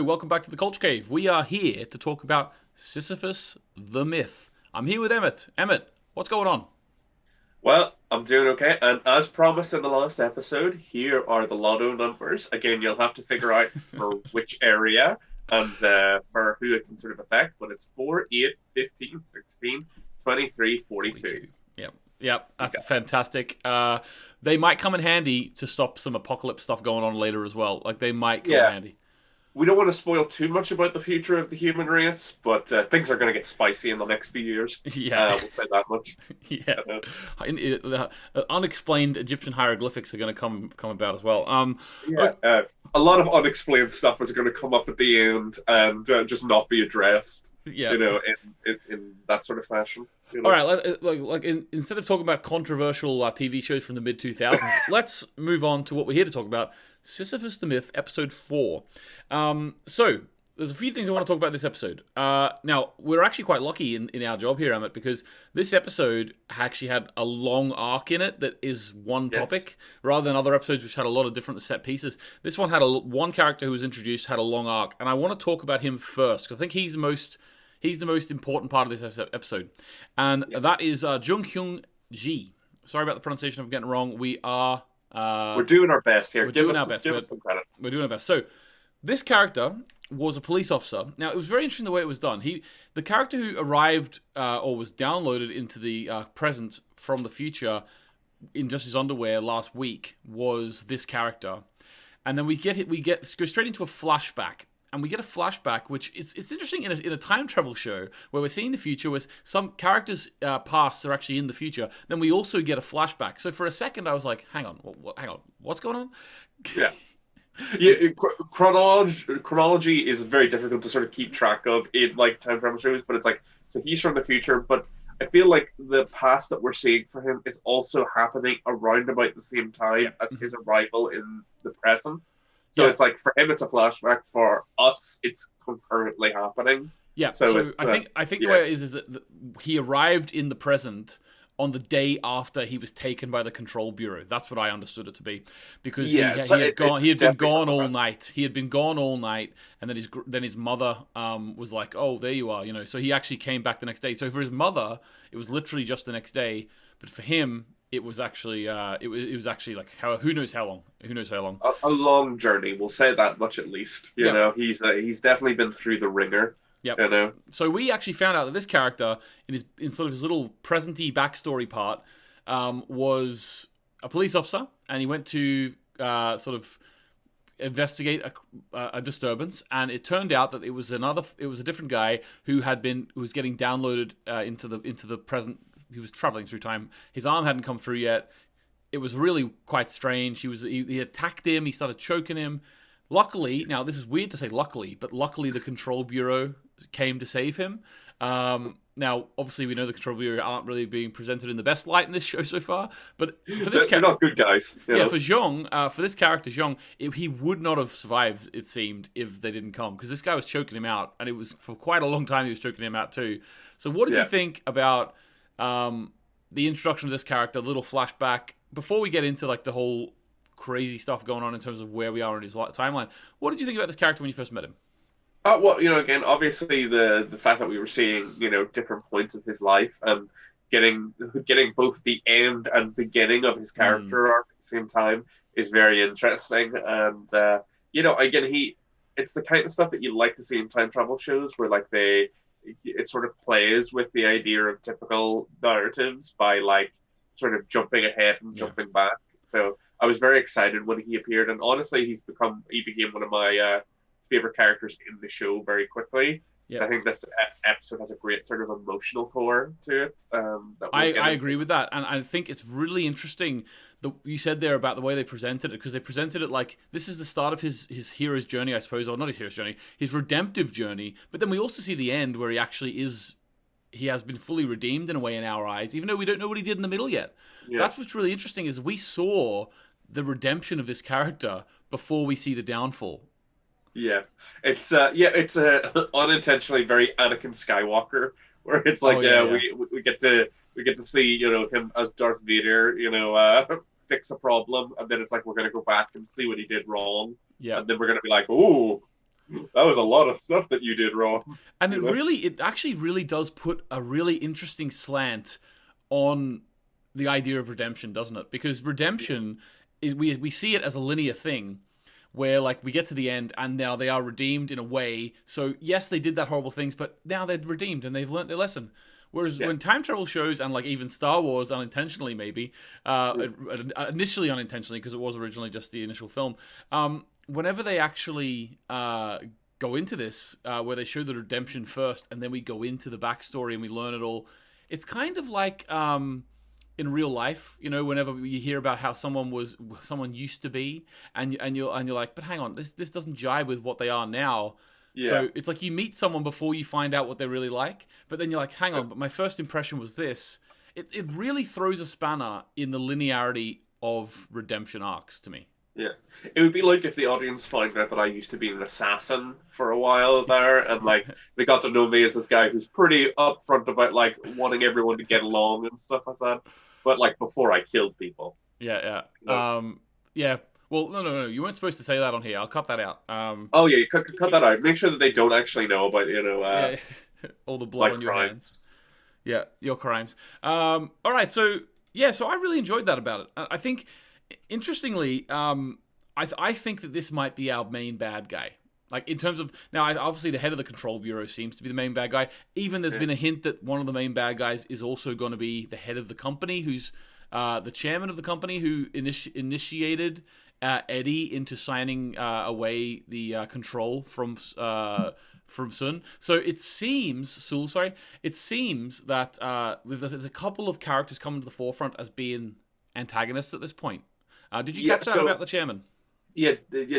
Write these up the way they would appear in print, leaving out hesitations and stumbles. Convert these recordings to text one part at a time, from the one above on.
welcome back to the Culture Cave. We are here to talk about Sisyphus the myth. I'm here with Emmett. Emmett, what's going on? Well, I'm doing okay, and as promised in the last episode, here are the lotto numbers. Again, you'll have to figure out for which area and for who it can sort of affect, but it's 4, 8, 15, 16, 23, 42. 42. Yep, that's Okay. fantastic. They might come in handy to stop some apocalypse stuff going on later as well. Like, they might come in Yeah, handy. we don't want to spoil too much about the future of the human race, but things are going to get spicy in the next few years. Yeah, We'll say that much. yeah. Uh, Unexplained Egyptian hieroglyphics are going to come about as well. yeah, Oh, a lot of unexplained stuff is going to come up at the end and just not be addressed, yeah. in that sort of fashion. All right, instead of talking about controversial TV shows from the mid 2000s, let's move on to what we're here to talk about: Sisyphus the Myth, Episode 4. So there's a few things I want to talk about this episode. Now we're actually quite lucky in our job here, Emmett, because this episode actually had a long arc in it that is one Yes. topic, rather than other episodes which had a lot of different set pieces. This one had one character who was introduced, had a long arc, and I want to talk about him first because I think he's the most important part of this episode, and Yes. that is Jung Hyun Ji. Sorry about the pronunciation. I'm getting it wrong. We are We're doing our best here. we're Give doing us our best. give us some credit. We're doing our best. So this character was a police officer. Now it was very interesting the way it was done. The character who arrived or was downloaded into the present from the future in just his underwear last week was this character, and then we go straight into a flashback. And we get a flashback, which it's interesting in a time travel show where we're seeing the future, where some characters' pasts are actually in the future. Then we also get a flashback. So for a second, I was like, "Hang on, hang on, what's going on?" Yeah. Chronology is very difficult to sort of keep track of in like time travel shows, but it's like so he's from the future, but I feel like the past that we're seeing for him is also happening around about the same time as Mhm. his arrival in the present. So Yeah, it's like for him it's a flashback. For us, it's concurrently happening. yeah. So So it's I think the yeah, way it is that he arrived in the present on the day after he was taken by the control bureau. That's what I understood it to be, because yeah. So he it's had been definitely gone something all like night. He had been gone all night, and then his mother was like, "Oh, there you are," you know. So he actually came back the next day. So for his mother, it was literally just the next day, but for him, it was actually it was actually like who knows how long? Who knows how long? a long journey. We'll say that much at least. Yeah. He's definitely been through the ringer. Yep. You know, So we actually found out that this character, in sort of his little presenty backstory part, was a police officer, and he went to sort of investigate a disturbance, and it turned out that it was a different guy who was getting downloaded into the present. He was traveling through time. His arm hadn't come through yet. It was really quite strange. He attacked him. He started choking him. Luckily, now this is weird to say luckily, but luckily the Control Bureau came to save him. Now, obviously, we know the Control Bureau aren't really being presented in the best light in this show so far, but for this they're not good guys. You yeah, know? for Zhong, for this character Zhong, he would not have survived. It seemed if they didn't come, because this guy was choking him out, and it was for quite a long time he was choking him out too. So, what did you Yeah. think about the introduction of this character? A little flashback before we get into like the whole crazy stuff going on in terms of where we are in his timeline. What did you think about this character when you first met him? Well, again, obviously the fact that we were seeing, different points of his life and getting both the end and beginning of his Mm, character arc at the same time is very interesting. And again, it's the kind of stuff that you like to see in time travel shows where like it sort of plays with the idea of typical narratives by like sort of jumping ahead and yeah. jumping back. So I was very excited when he appeared, and honestly, he became one of my favorite characters in the show very quickly. Yeah. I think this episode has a great sort of emotional core to it that we'll get I into. agree with that, and I think it's really interesting that you said there about the way they presented it, because they presented it like this is the start of his hero's journey, I suppose, or not his hero's journey, his redemptive journey. But then we also see the end where he has been fully redeemed in a way in our eyes, even though we don't know what he did in the middle yet. Yeah, That's what's really interesting is we saw the redemption of this character before we see the downfall. yeah, it's unintentionally very Anakin Skywalker, where it's Oh like yeah, yeah, yeah, we get to see him as Darth Vader, fix a problem, and then it's like we're gonna go back and see what he did wrong, yeah. and then we're gonna be like, oh, That was a lot of stuff that you did wrong. And You know? it actually really does put a really interesting slant on the idea of redemption, doesn't it? Because redemption is we see it as a linear thing where like we get to the end and now they are redeemed in a way. So yes, they did that horrible things, but now they're redeemed and they've learned their lesson. Whereas Yeah. when time travel shows and like even Star Wars unintentionally maybe initially unintentionally because it was originally just the initial film, whenever they actually go into this where they show the redemption first and then we go into the backstory and we learn it all, it's kind of like in real life, you know, whenever you hear about how someone used to be, and you're like, but hang on, this doesn't jibe with what they are now. Yeah. So it's like you meet someone before you find out what they're really like, but then you're like, hang on, but my first impression was this. It really throws a spanner in the linearity of redemption arcs to me. Yeah. It would be like if the audience found out that I used to be an assassin for a while there, and like they got to know me as this guy who's pretty upfront about like wanting everyone to get along and stuff like that. But like before I killed people, Yeah, you know. yeah, yeah. Well, no. You weren't supposed to say that on here. I'll cut that out. Oh yeah, you cut that out. Make sure that they don't actually know about Yeah, all the blood my on your hands. crimes. Yeah, your crimes. All right, so yeah, so I really enjoyed that about it. I think, interestingly, I think that this might be our main bad guy. Like in terms of now, obviously the head of the control bureau seems to be the main bad guy. Even there's Yeah. been a hint that one of the main bad guys is also going to be the head of the company, who's the chairman of the company who initiated Eddie into signing away the control from Sun. So it seems, Sul, sorry, it seems that there's a couple of characters coming to the forefront as being antagonists at this point. Did you Yeah. catch that So about the chairman? yeah,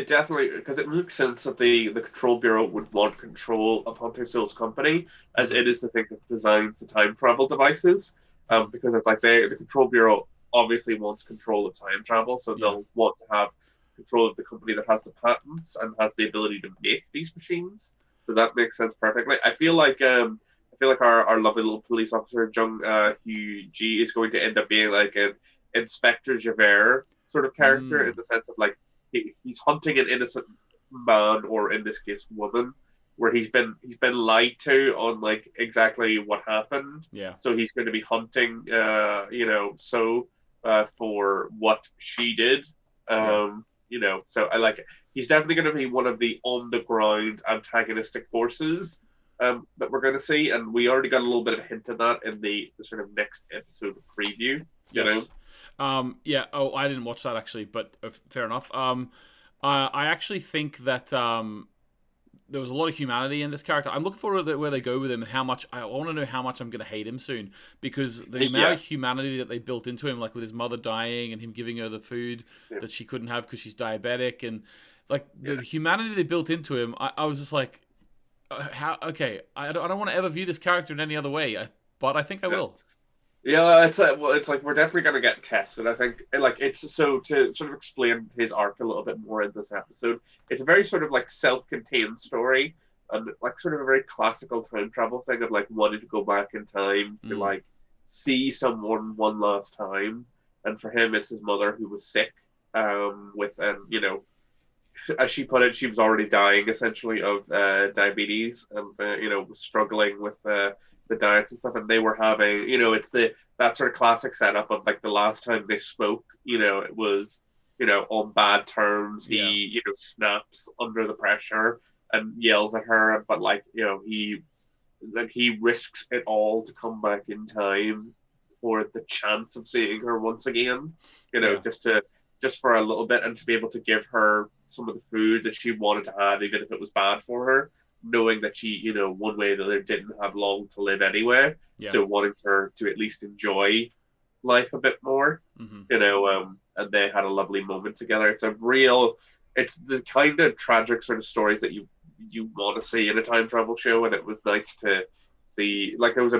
definitely, because it makes sense that the Control Bureau would want control of Hunter Soul's company, as Mm-hmm. it is the thing that designs the time travel devices. Because it's like the Control Bureau obviously wants control of time travel, so Yeah. they'll want to have control of the company that has the patents and has the ability to make these machines. So that makes sense perfectly. I feel like our lovely little police officer Jung Hugh G is going to end up being like an Inspector Javert sort of character in Mm. the sense of like he's hunting an innocent man, or in this case woman, where he's been lied to on like exactly what happened. Yeah. So he's going to be hunting for what she did. Yeah. So I like it. He's definitely going to be one of the on the ground antagonistic forces that we're going to see, and we already got a little bit of a hint of that in the sort of next episode preview. You know, Yes. Yeah. Oh, I didn't watch that actually, but fair enough. I actually think that there was a lot of humanity in this character. I'm looking forward to where they go with him and how much I want to know how much I'm going to hate him soon, because the amount yeah, of humanity that they built into him, like with his mother dying and him giving her the food yeah, that she couldn't have because she's diabetic, and like yeah. the humanity they built into him, I was just like, how? Okay, I don't want to ever view this character in any other way, but I think I Yeah. will. Yeah, it's like we're definitely gonna get tested. I think like it's so to sort of explain his arc a little bit more in this episode. It's a very sort of like self-contained story, and like sort of a very classical time travel thing of like wanting to go back in time to Mm, like see someone one last time. And for him, it's his mother who was sick, with as she put it, she was already dying essentially of diabetes, and was struggling with the diets and stuff. And they were having, it's the that sort of classic setup of like the last time they spoke, it was on bad terms. yeah, He snaps under the pressure and yells at her, but like he risks it all to come back in time for the chance of seeing her once again. yeah, Just for a little bit, and to be able to give her some of the food that she wanted to have, even if it was bad for her, knowing that she, one way or the other didn't have long to live anyway. yeah. So wanting her to at least enjoy life a bit more, Hmm. and they had a lovely moment together. It's the kind of tragic sort of stories that you want to see in a time travel show, and it was nice to see. Like there was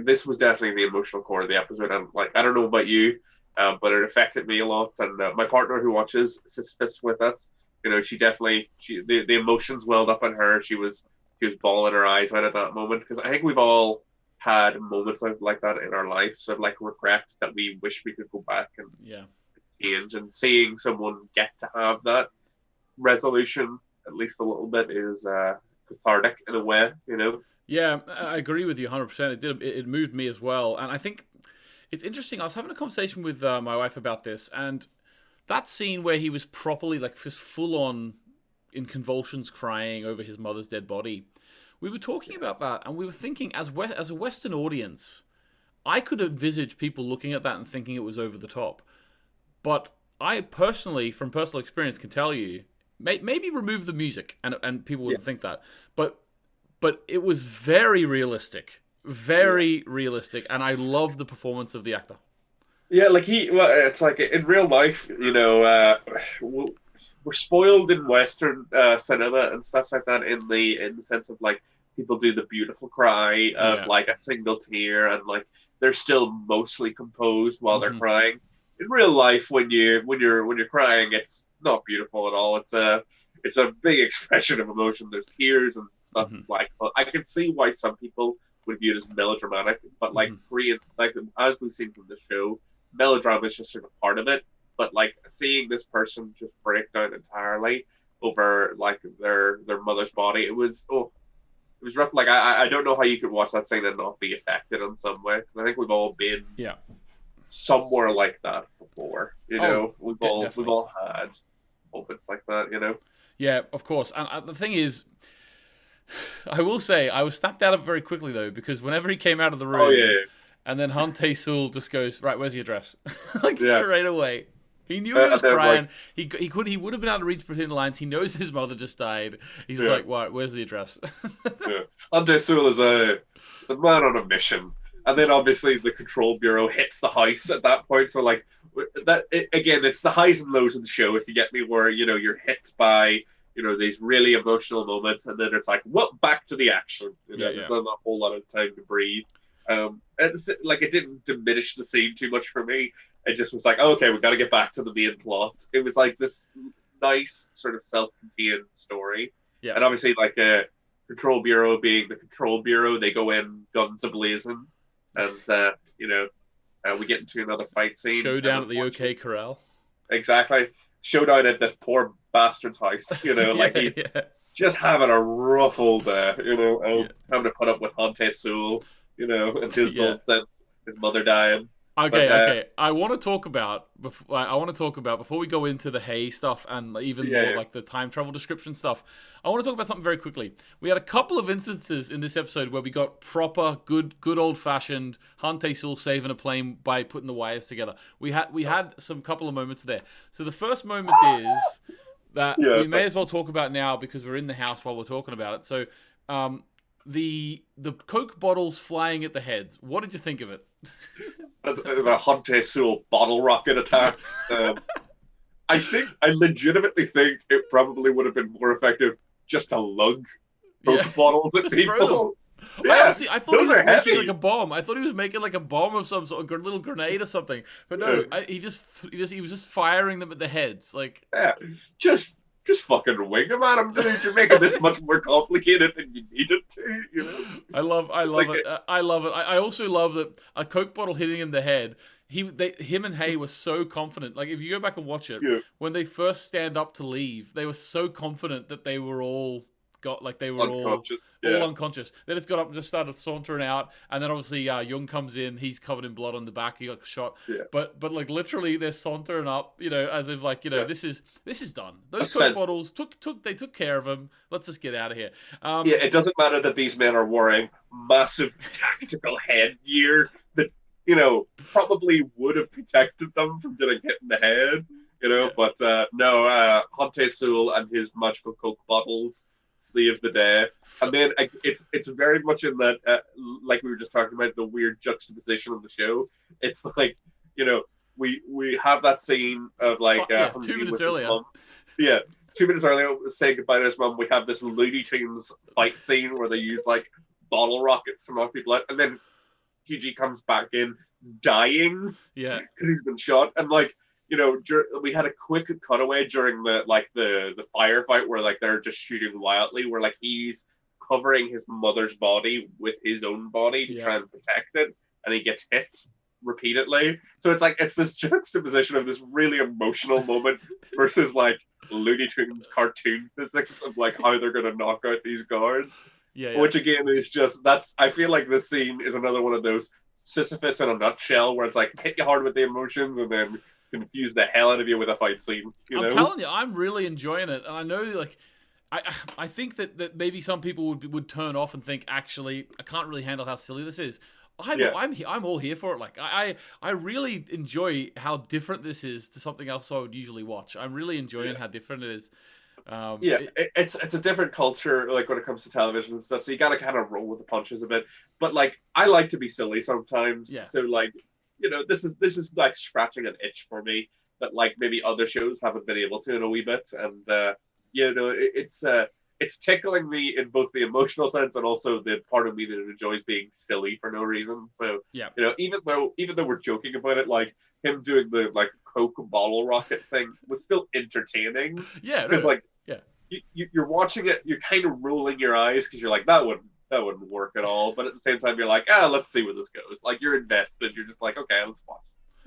this was definitely the emotional core of the episode, and like I don't know about you, but it affected me a lot. And my partner who watches Sisyphus with us, the emotions welled up in her. She was bawling her eyes out at that moment, because I think we've all had moments like that in our lives of like regret that we wish we could go back and Yeah. change, and seeing someone get to have that resolution at least a little bit, is cathartic in a way. Yeah, I agree with you 100%. It moved me as well, and I think it's interesting. I was having a conversation with my wife about this, and that scene where he was properly like just full on in convulsions, crying over his mother's dead body. We were talking about that, and we were thinking, as a Western audience, I could envisage people looking at that and thinking it was over the top. But I personally, from personal experience, can tell you, maybe remove the music, and people Yeah. wouldn't think that. But it was very realistic, very realistic, and I love the performance of the actor. Yeah, like it's like in real life, we're spoiled in Western cinema and stuff like that in the sense of like people do the beautiful cry of Yeah. like a single tear and like they're still mostly composed while they're Hmm. crying. In real life, when you're crying, it's not beautiful at all. It's a big expression of emotion. There's tears and stuff Hmm. like. But I can see why some people would view it as melodramatic, but like Hmm. Korean, like as we've seen from the show, melodrama is just sort of part of it. But like seeing this person just break down entirely over like their mother's body, it was rough. Like I don't know how you could watch that scene and not be affected in some way. Because I think we've all been Yeah. somewhere like that before. Oh, We've definitely. all had moments like that. Yeah, of course. And the thing is, I will say, I was snapped out of it very quickly though, because whenever he came out of the Oh room, yeah, and then Han Tae-sul just goes, "Right, where's your dress?" Like yeah. straight away. He knew he was And then like crying. He would have been able to read between the lines. He knows his mother just died. He's just yeah, like, "Right, where's the address?" yeah. Ante Sewell is a man on a mission, and then obviously the control bureau hits the house at that point. So like again, it's the highs and lows of the show. If you get me, where you're hit by these really emotional moments, and then it's like, well, back to the action. Yeah, There's yeah. not a whole lot of time to breathe. It's, like it didn't diminish the scene too much for me. It just was like, oh, okay, we got to get back to the main plot. It was like this nice sort of self-contained story, Yeah. and obviously like a control bureau being the control bureau, they go in guns ablazing, and we get into another fight scene, and Showdown at the OK unfortunately, Corral. exactly showdown at this poor bastard's house. Like Yeah, he's yeah, just having a rough old day, yeah, having to put up with Hante Sewell, and his yeah. nonsense, his mother dying. But Okay, okay. I want to talk about before we go into the Hay stuff and even yeah, more yeah, like the time travel description stuff. I want to talk about something very quickly. We had a couple of instances in this episode where we got proper good old fashioned Han Tae-sul saving a plane by putting the wires together. We had some couple of moments there. So the first moment is that yeah. we It's may like as well talk about now because we're in the house while we're talking about it. So the Coke bottles flying at the heads. What did you think of it? the Hante Sewell bottle rocket attack. Um, I legitimately think it probably would have been more effective just to lug Yeah, Coke bottles at just throw them. people. Yeah, I thought he those was are making like heavy. a bomb. I thought he was making like a bomb of some sort of little grenade or something. But Yeah, no, he was just firing them at the heads. Like, yeah. Just fucking wing them at him, dude. You're making this much more complicated than you need it to. I It's love like it. I love it. I also love that a Coke bottle hitting him in the head. Him and Hay were so confident. Like, if you go back and watch it, yeah, when they first stand up to leave, they were so confident that they were all unconscious. all Yeah, unconscious. They just got up and just started sauntering out, and then obviously Young comes in. He's covered in blood on the back. He got shot, yeah, but like literally they're sauntering up, as if like yeah. this is done. A Those Coke sense. bottles took care of him. Let's just get out of here. Yeah, it doesn't matter that these men are wearing massive tactical headgear that probably would have protected them from getting hit in the head. Yeah, But no, Hante Sewell and his magical Coke bottles save the day. And then it's very much in that, like we were just talking about, the weird juxtaposition of the show. It's like, we have that scene of like yeah. him 2 minutes with his earlier. mum. Yeah, 2 minutes earlier, saying goodbye to his mum, we have this Looney Tunes fight scene where they use like bottle rockets to knock people out, and then QG comes back in dying Yeah, because he's been shot, and like we had a quick cutaway during the firefight where like they're just shooting wildly, where like he's covering his mother's body with his own body to yeah. try and protect it, and he gets hit. repeatedly. So it's this juxtaposition of this really emotional moment versus like Looney Tunes cartoon physics of like how they're gonna knock out these guards. Yeah, yeah. Which again is just I feel like this scene is another one of those Sisyphus in a nutshell where it's like hit you hard with the emotions and then confuse the hell out of you with a fight scene, you I'm know? telling you, I'm really enjoying it, and I know like I think that maybe some people would turn off and think, actually, I can't really handle how silly this is. Yeah. I'm all here for it. Like I really enjoy how different this is to something else I would usually watch. I'm really enjoying how different it is. Yeah, it's a different culture, like when it comes to television and stuff. So you got to kind of roll with the punches a bit. But like, I like to be silly sometimes. Yeah. So like, this is like scratching an itch for me that like maybe other shows haven't been able to in a wee bit. And it's tickling me in both the emotional sense and also the part of me that enjoys being silly for no reason. So Yeah. even though we're joking about it, like him doing the like Coke bottle rocket thing was still entertaining. Yeah. Because No, like yeah. you're watching it, you're kind of rolling your eyes because you're like that wouldn't work at all. But at the same time, you're like, let's see where this goes. Like you're invested. You're just like, okay, let's watch.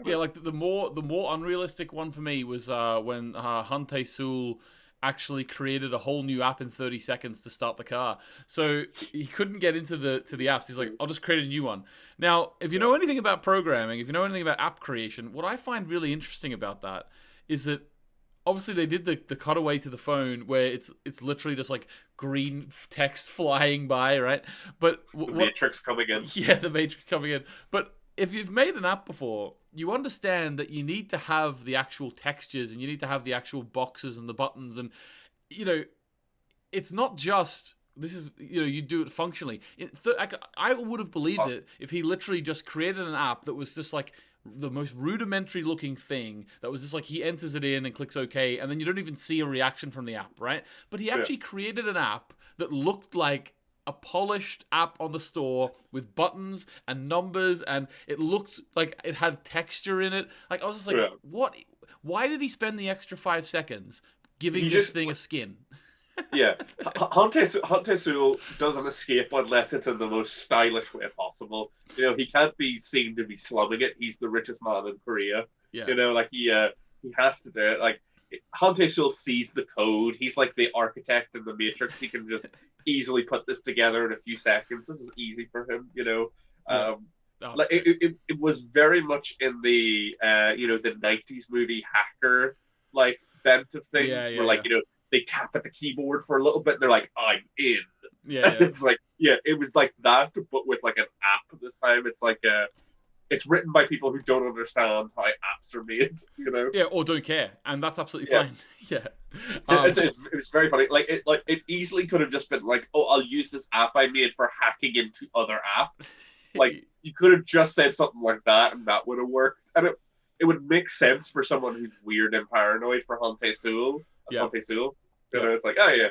Yeah, like the more unrealistic one for me was when Hante Sewell actually created a whole new app in 30 seconds to start the car. So he couldn't get into the apps. He's like, I'll just create a new one. Now, if you know anything about programming, if you know anything about app creation, what I find really interesting about that is that obviously they did the cutaway to the phone where it's literally just like green text flying by, right? But The Matrix coming in. Yeah, the Matrix coming in. But if you've made an app before, you understand that you need to have the actual textures and you need to have the actual boxes and the buttons, and it's not just this is you do it functionally. I would have believed it if he literally just created an app that was just like the most rudimentary looking thing that was just like he enters it in and clicks OK, and then you don't even see a reaction from the app, right? But he actually created an app that looked like a polished app on the store with buttons and numbers, and it looked like it had texture in it. Like I was just like, what? Why did he spend the extra 5 seconds giving this thing a skin? Yeah, Hante Sewell doesn't escape unless it's in the most stylish way possible. He can't be seen to be slumming it. He's the richest man in Korea. Yeah. Like he has to do it. Like Hante Sewell sees the code. He's like the architect in the Matrix. He can just easily put this together in a few seconds. This is easy for him. Like it was very much in the the 90s movie Hacker like bent of things where like they tap at the keyboard for a little bit and they're like, I'm in. Yeah. It's like it was like that, but with like an app this time. It's like it's written by people who don't understand how apps are made, Yeah, or don't care, and that's absolutely fine. Yeah. It's very funny. Like it easily could have just been like, oh, I'll use this app I made for hacking into other apps. Like you could have just said something like that, and that would have worked, and it would make sense for someone who's weird and paranoid for Hante Sewell. Hante Sewell, it's like, oh yeah,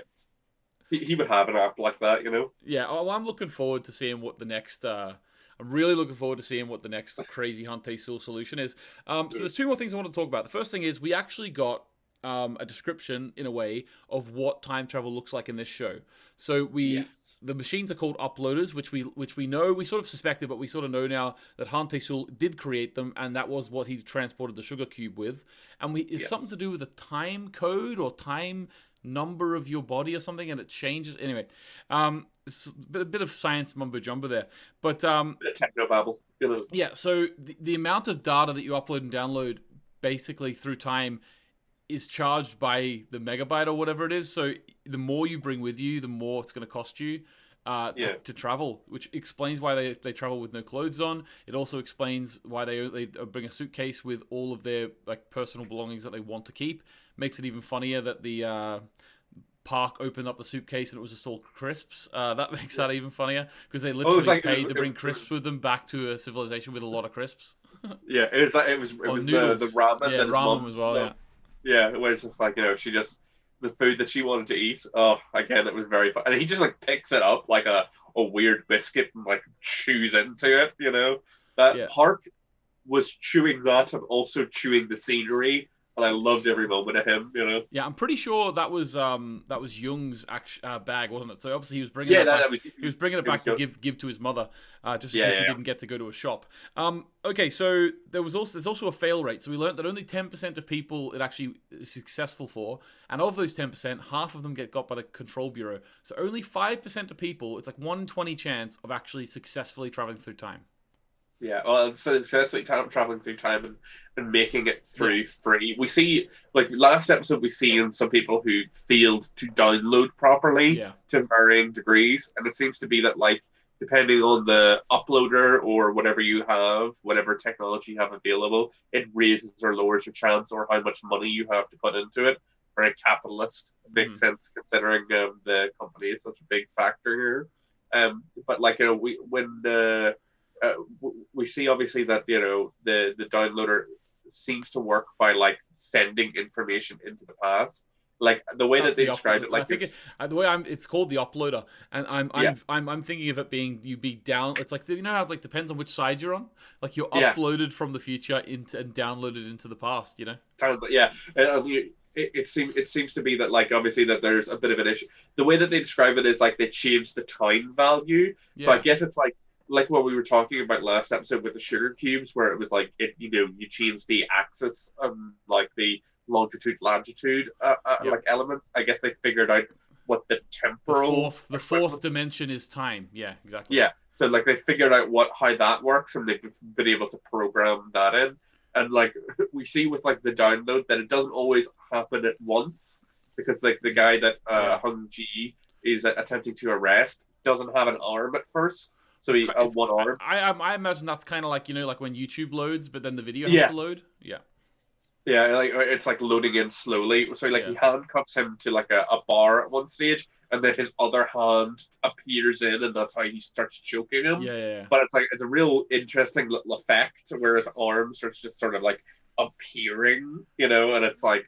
he would have an app like that, Yeah. Well, I'm looking forward to seeing what the next. I'm really looking forward to seeing what the next crazy Hante Sewell solution is. So there's 2 more things I want to talk about. The first thing is we actually got a description, in a way, of what time travel looks like in this show. So the machines are called uploaders, which we know, we sort of suspected, but we sort of know now that Hante Sewell did create them, and that was what he transported the sugar cube with. And it's something to do with a time code or time number of your body or something, and it changes. Anyway, it's a bit of science mumbo jumbo there, but bit of technobabble. Yeah. So the amount of data that you upload and download, basically through time, is charged by the megabyte or whatever it is. So the more you bring with you, the more it's going to cost you to travel, which explains why they travel with no clothes on. It also explains why they bring a suitcase with all of their like personal belongings that they want to keep. Makes it even funnier that the park opened up the suitcase and it was just all crisps. That makes that even funnier because they literally paid to bring crisps with them back to a civilization with a lot of crisps. Yeah, it was the ramen. Yeah, ramen as well. Loved. Yeah, where it's just like, the food that she wanted to eat. Oh, again, it was very fun. And he just like picks it up like a weird biscuit and like chews into it, That Park was chewing that and also chewing the scenery and I loved every moment of him. Yeah, I'm pretty sure that was Jung's bag, wasn't it? So obviously he was bringing Yeah, that back. that was He was bringing it it was back to good. give to his mother, just in Yeah, case he yeah, didn't get to go to a shop. Okay, so there's also a fail rate. So we learned that only 10% of people it actually is successful for, and of those 10%, half of them get got by the control bureau. So only 5% of people, it's like 1 in 20 chance of actually successfully traveling through time. yeah. Well, so that's like traveling through time and making it Yeah, through free. We see, like last episode, we see in some people who failed to download properly yeah, to varying degrees, and it seems to be that like depending on the uploader or whatever you have, whatever technology you have available, it raises or lowers your chance or how much money you have to put into it. Very capitalist. It makes mm, sense considering the company is such a big factor here. But like we when uh, we see obviously that the downloader seems to work by like sending information into the past. Like the way that that's they the described upload. it, I like think there's the way it's called the uploader, and yeah, I'm thinking of it being you be down. It's like you know how it like depends on which side you're on. Like you're yeah, uploaded from the future into and downloaded into the past. You know. yeah. It seems to be that like obviously that there's a bit of an issue. The way that they describe it is like they change the time value. So I Yeah. guess it's like what we were talking about last episode with the sugar cubes, where it was like you change the axis like the longitude latitude Yep. like elements. I guess they figured out what the temporal The fourth equivalent. dimension is time. Yeah. Exactly. Yeah, so like they figured out what how that works, and they've been able to program that in. And like we see with like the download that it doesn't always happen at once because like the guy that Yeah. Hung Ji is attempting to arrest doesn't have an arm at first, so It's he it's one arm. I imagine that's kind of like you know like when YouTube loads, but then the video has to Yeah, load. Yeah. yeah, like it's like loading in slowly. So like Yeah. he handcuffs him to like a bar at one stage, and then his other hand appears in, and that's how he starts choking him. Yeah. Yeah. But it's like it's a real interesting little effect where his arm starts just sort of like appearing, and it's like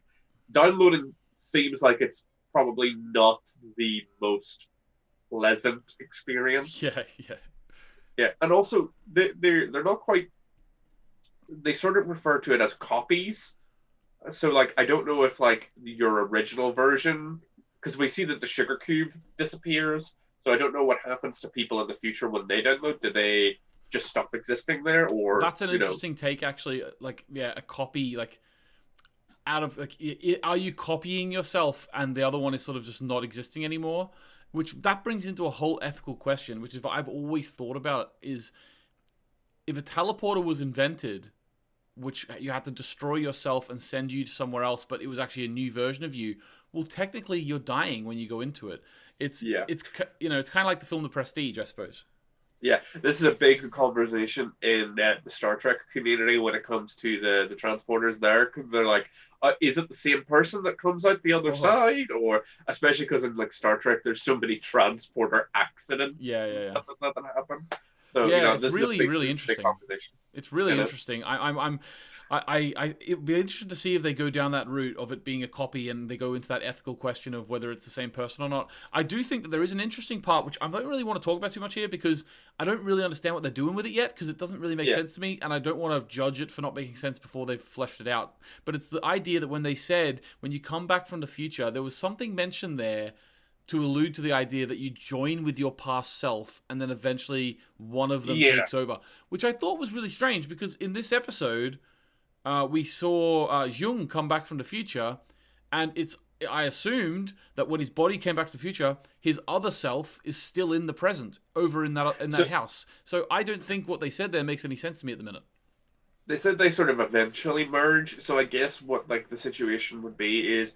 downloading seems like it's probably not the most pleasant experience. Yeah. Yeah. Yeah, and also they're not quite. They sort of refer to it as copies, so like I don't know if like your original version, because we see that the sugar cube disappears. So I don't know what happens to people in the future when they download. Do they just stop existing there, or That's an interesting take, actually. Like, yeah, a copy, like, out of, like, are you copying yourself and the other one is sort of just not existing anymore? Which that brings into a whole ethical question, which is what I've always thought about is if a teleporter was invented, which you had to destroy yourself and send you somewhere else, but it was actually a new version of you. Well, technically, you're dying when you go into it. yeah, It's it's kind of like the film The Prestige, I suppose. yeah. This is a big conversation in the Star Trek community when it comes to the transporters there, because they're like, is it the same person that comes out the other Oh, side, or especially because in like Star Trek, there's so many transporter accidents yeah, and yeah, yeah. stuff like that that happen. So Yeah, it's this is a really, big really this is a big interesting. conversation. It's really You know? interesting. It'd be interesting to see if they go down that route of it being a copy and they go into that ethical question of whether it's the same person or not. I do think that there is an interesting part which I don't really want to talk about too much here because I don't really understand what they're doing with it yet because it doesn't really make Yeah, sense to me and I don't want to judge it for not making sense before they've fleshed it out. But it's the idea that when they said when you come back from the future, there was something mentioned there to allude to the idea that you join with your past self and then eventually one of them yeah. takes over, which I thought was really strange because in this episode, we saw Jung come back from the future, and I assumed that when his body came back to the future, his other self is still in the present over in that So house. So I don't think what they said there makes any sense to me at the minute. they said they sort of eventually merge. So I guess what like the situation would be is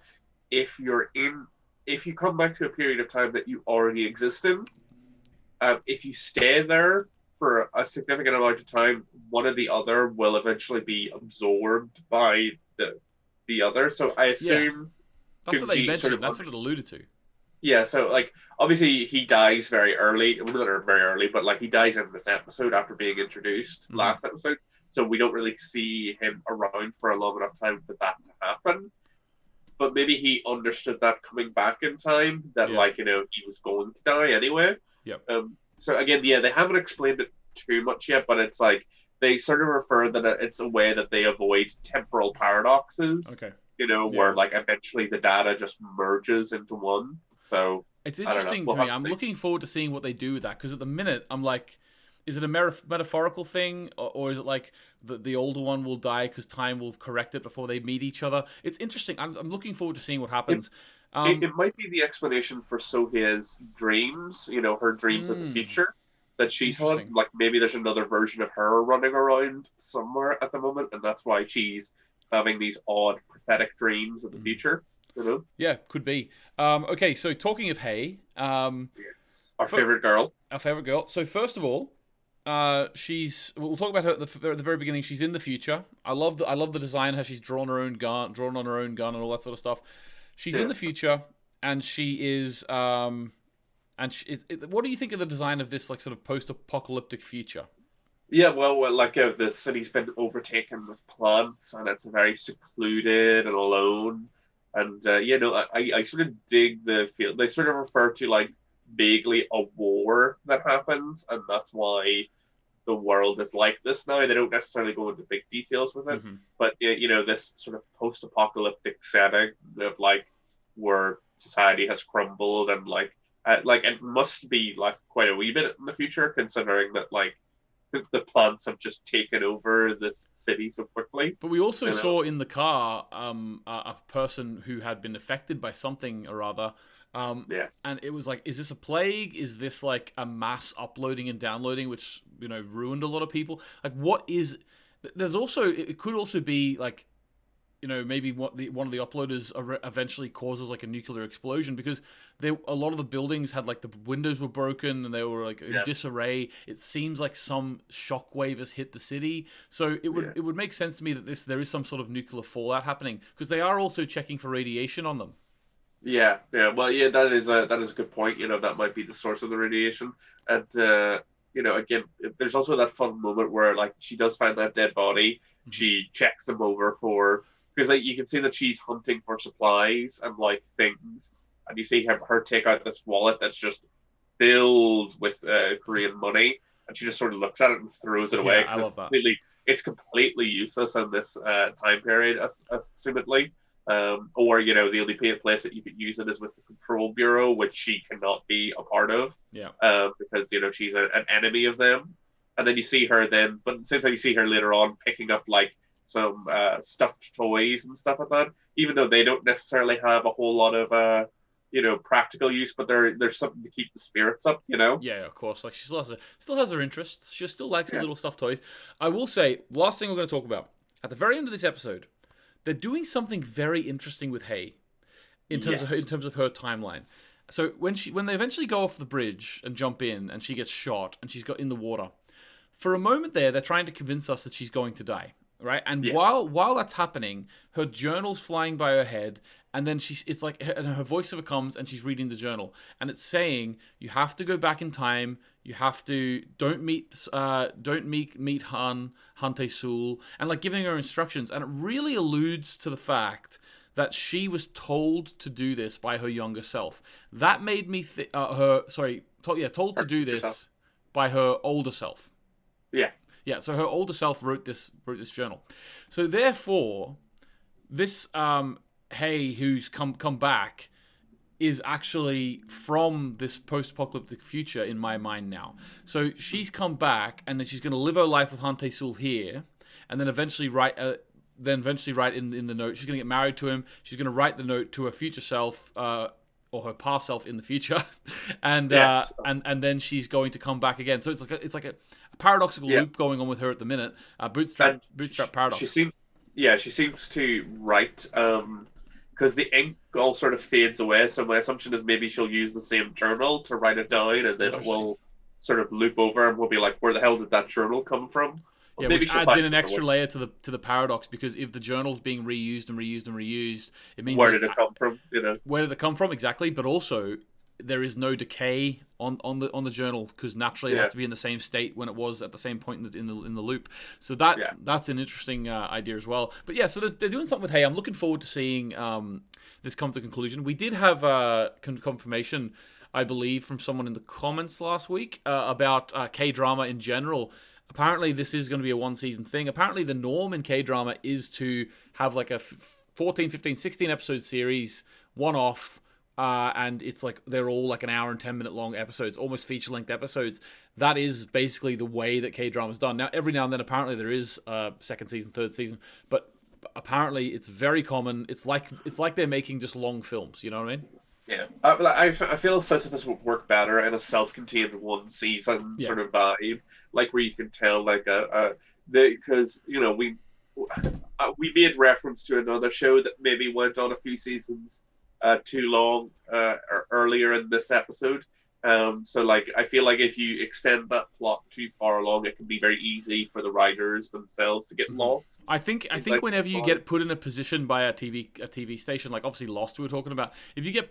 if you're in if you come back to a period of time that you already exist in, if you stay there for a significant amount of time, one or the other will eventually be absorbed by the other. So I Yeah, assume that's what they Kunji sort mentioned. of That's what it alluded to. yeah. So like obviously he dies very early, well, not very early, but like he dies in this episode after being introduced Hmm. last episode. So we don't really see him around for a long enough time for that to happen, but maybe he understood that coming back in time that Yeah. like he was going to die anyway. Yep. So again, yeah, they haven't explained it too much yet, but it's like they sort of refer that it's a way that they avoid temporal paradoxes. Okay. Where Yeah. like eventually the data just merges into one. So It's I don't know. interesting We'll to me. have to I'm see. looking forward to seeing what they do with that because at the minute I'm like, is it a metaphorical thing or is it like the older one will die because time will correct it before they meet each other? It's interesting. I'm looking forward to seeing what It, happens. it, Um, it might be the explanation for Sohia's dreams. Her dreams of the mm, future that she's had. interesting. Like maybe there's another version of her running around somewhere at the moment, and that's why she's having these odd prophetic dreams of the Mm. future. You know. Yeah, could be. Okay, so talking of Hay, Yes. Our for favorite girl. our favorite girl. So first of all, she's. We'll talk about her at the very beginning. She's in the future. I love the design. How she's drawn her own gun, drawn on her own gun, and all that sort of stuff. She's in Yeah. the future, and she is. What do you think of the design of this like sort of post-apocalyptic future? Yeah, well, like the city's been overtaken with plants, and it's very secluded and alone. And I sort of dig the feel. They sort of refer to like vaguely a war that happens, and that's why the world is like this now. They don't necessarily go into big details with it, Mm-hmm. but this sort of post-apocalyptic setting of like where society has crumbled, and like it must be like quite a wee bit in the future, considering that like the plants have just taken over the city so quickly. But we also You know? saw in the car a person who had been affected by something or other. Yes. And it was like, is this a plague? Is this like a mass uploading and downloading, which ruined a lot of people? Like, what is? There's also it could also be like maybe one of the uploaders eventually causes like a nuclear explosion because a lot of the buildings had like the windows were broken and they were like in Yeah. disarray. It seems like some shockwave has hit the city, so Yeah. it would make sense to me that there is some sort of nuclear fallout happening because they are also checking for radiation on them. Yeah. Yeah. Well, yeah, that is a good point. That might be the source of the radiation. And again, there's also that fun moment where like she does find that dead body. Mm-hmm. She checks them over for because like you can see that she's hunting for supplies and like things, and you see her take out this wallet that's just filled with Korean money, and she just sort of looks at it and throws it Yeah, away I because love that. it's completely useless in this time period, assumedly. Or the only place that you could use it is with the Control Bureau, which she cannot be a part of, Yeah. because she's an enemy of them. And then you see her then, but at the same time you see her later on picking up like some stuffed toys and stuff like that, even though they don't necessarily have a whole lot of practical use, but there's something to keep the spirits up. Yeah, of course. Like she still has her interests. She still likes her Yeah. little stuffed toys. I will say, last thing we're going to talk about at the very end of this episode, they're doing something very interesting with Hay in Yes. terms of her timeline. So when they eventually go off the bridge and jump in, and she gets shot, and she's got in the water. For a moment there, they're trying to convince us that she's going to die, right? And Yes. while that's happening, her journal's flying by her head, and then it's like, and her voiceover comes, and she's reading the journal, and it's saying you have to go back in time. You have to don't meet Han Tae Sul, and like giving her instructions, and it really alludes to the fact that she was told to do this by her younger self. That made me told to do Yourself. this by her older self. Yeah. Yeah, so her older self wrote this journal. So therefore, this Hay who's come back is actually from this post-apocalyptic future in my mind now. So she's come back, and then she's going to live her life with Han Tae Sul here, and then eventually write in the note. She's going to get married to him. She's going to write the note to her future self. Or her past self in the future, and Yes. and then she's going to come back again. So it's like a paradoxical Yeah. loop going on with her at the minute. And Bootstrap she paradox. seems, yeah, she seems to write, because the ink all sort of fades away. So my assumption is maybe she'll use the same journal to write it down, and then it Interesting. will sort of loop over, and we'll be like, where the hell did that journal come from? Or Yeah, maybe which she'll adds find in an another extra one. layer to the paradox because if the journal's being reused and reused and reused, it means Where that did it's it come from? where did it come from exactly? But also there is no decay on the journal because naturally it has Yeah. to be in the same state when it was at the same point in the loop. So Yeah. that's an interesting idea as well. But yeah, so they're doing something with Hay. I'm looking forward to seeing this come to conclusion. We did have confirmation, I believe, from someone in the comments last week about K drama in general. apparently this is going to be a one-season thing. Apparently the norm in K-drama is to have like a 14, 15, 16 episode series, one-off, and it's like they're all like an hour and 10-minute long episodes, almost feature-length episodes. That is basically the way that K-drama is done. Now, every now and then, apparently there is a second season, third season, but apparently it's very common. It's like they're making just long films. You know what I mean? Yeah, I feel Sisyphus would work better in a self-contained one season sort of vibe, like where you can tell like because we made reference to another show that maybe went on a few seasons too long or earlier in this episode. So like I feel like if you extend that plot too far along, it can be very easy for the writers themselves to get lost. I think whenever you get put in a position by a TV station, like obviously Lost we were talking about, if you get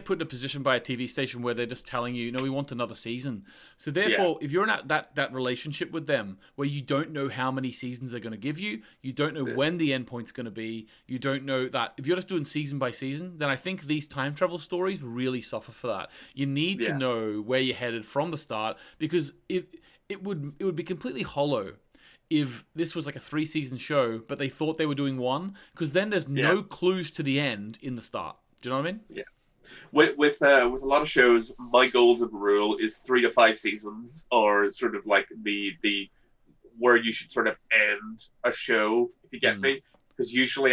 put in a position by a TV station where they're just telling you, no, we want another season. So therefore, if you're in that relationship with them where you don't know how many seasons they're going to give you, you don't know when the end point's going to be, you don't know that. If you're just doing season by season, then I think these time travel stories really suffer for that. You need to know where you're headed from the start, because if it would be completely hollow if this was like a 3-season show but they thought they were doing one, because then there's no clues to the end in the start. Do you know what I mean? Yeah. With a lot of shows, my golden rule is 3 to 5 seasons, or sort of like the where you should sort of end a show, if you get me. Because usually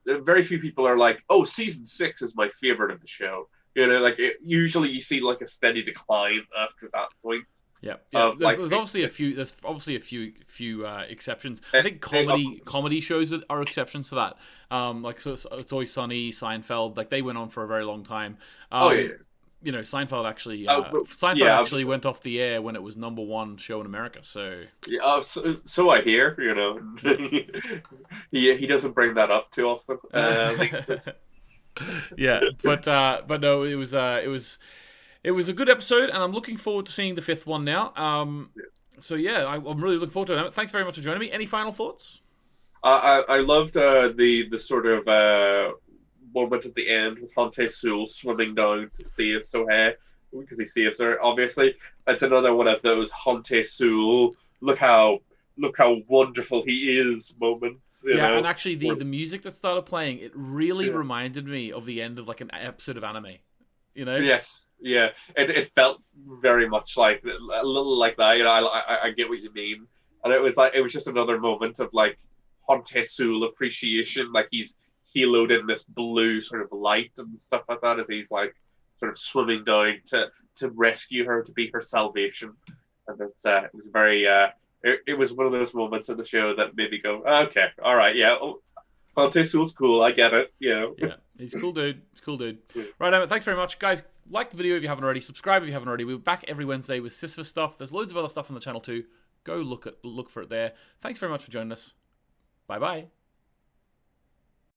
very few people are like, oh, season 6 is my favorite of the show. You know, like usually you see like a steady decline after that point. Yeah. There's obviously a few. There's obviously a few exceptions. I think comedy shows are exceptions to that. Like so, It's Always Sunny, Seinfeld. Like they went on for a very long time. You know, Seinfeld actually actually went off the air when it was #1 show in America. So so I hear. You know, he doesn't bring that up too often. Yeah, but no, it was a good episode, and I'm looking forward to seeing the 5th one now. So yeah, I'm really looking forward to it. Thanks very much for joining me. Any final thoughts? I loved the sort of moment at the end with Hante Sewell swimming down to save Sohei, because he saves her. Obviously, it's another one of those Hante Sewell, look how wonderful he is moments. You know? And actually the music that started playing, it really reminded me of the end of like an episode of anime. You know? Yes, yeah. It felt very much like a little like that. You know, I get what you mean, and it was just another moment of like Hante Sewell appreciation. Like he's haloed in this blue sort of light and stuff like that as he's like sort of swimming down to rescue her, to be her salvation. And it was very. It was one of those moments in the show that made me go, okay, all right, yeah, Hante Sewell's cool, I get it, you know. Yeah, he's a cool dude. Right, Emmett, thanks very much. Guys, like the video if you haven't already, subscribe if you haven't already. We're back every Wednesday with Sisyphus stuff. There's loads of other stuff on the channel too. Go look for it there. Thanks very much for joining us. Bye-bye.